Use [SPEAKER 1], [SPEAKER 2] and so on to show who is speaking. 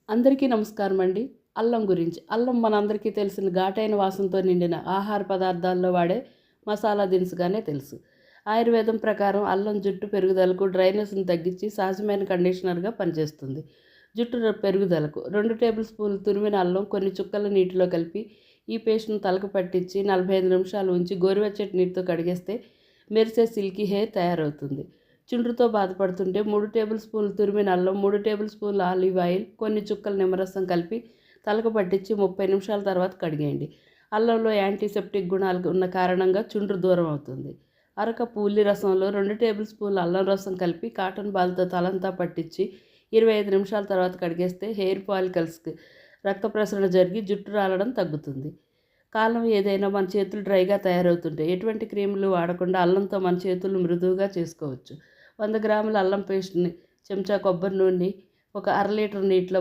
[SPEAKER 1] అందరికీ నమస్కారం అండి. అల్లం గురించి. అల్లం మనందరికీ తెలిసిన ఘాటైన వాసనతో నిండిన ఆహార పదార్థాల్లో వాడే మసాలా దినుసుగానే తెలుసు. ఆయుర్వేదం ప్రకారం అల్లం జుట్టు పెరుగుదలకు, డ్రైనెస్ని తగ్గించి సహజమైన కండిషనర్గా పనిచేస్తుంది. జుట్టు పెరుగుదలకు 2 టేబుల్ స్పూన్లు తురిమిన అల్లం కొన్ని చుక్కల నీటిలో కలిపి ఈ పేస్ట్ను తలకు పట్టించి 45 నిమిషాలు ఉంచి గోరువెచ్చటి నీటితో కడిగేస్తే మెరిసే సిల్కీ హెయిర్ తయారవుతుంది. చుండ్రుతో బాధపడుతుంటే 3 టేబుల్ స్పూన్లు తురిమిన అల్లం, 3 టేబుల్ స్పూన్ల ఆలివ్ ఆయిల్, కొన్ని చుక్కల నిమ్మరసం కలిపి తలకు పట్టించి 30 నిమిషాల తర్వాత కడిగేయండి. అల్లంలో యాంటీసెప్టిక్ గుణాలు ఉన్న కారణంగా చుండ్రు దూరం అవుతుంది. అరకప్పు ఉల్లి రసంలో 2 టేబుల్ స్పూన్ల అల్లం రసం కలిపి కాటన్ బాల్తో తలంతా పట్టించి 25 నిమిషాల తర్వాత కడిగేస్తే హెయిర్ ఫాలికల్స్కి రక్త ప్రసరణ జరిగి జుట్టు రాలడం తగ్గుతుంది. కాలం ఏదైనా మన చేతులు డ్రైగా తయారవుతుంటాయి. ఎటువంటి క్రీములు వాడకుండా అల్లంతో మన చేతులు మృదువుగా చేసుకోవచ్చు. 100 గ్రాముల అల్లం పేస్ట్ని చెంచా కొబ్బరి నూనె, ఒక అర లీటర్ నీటిలో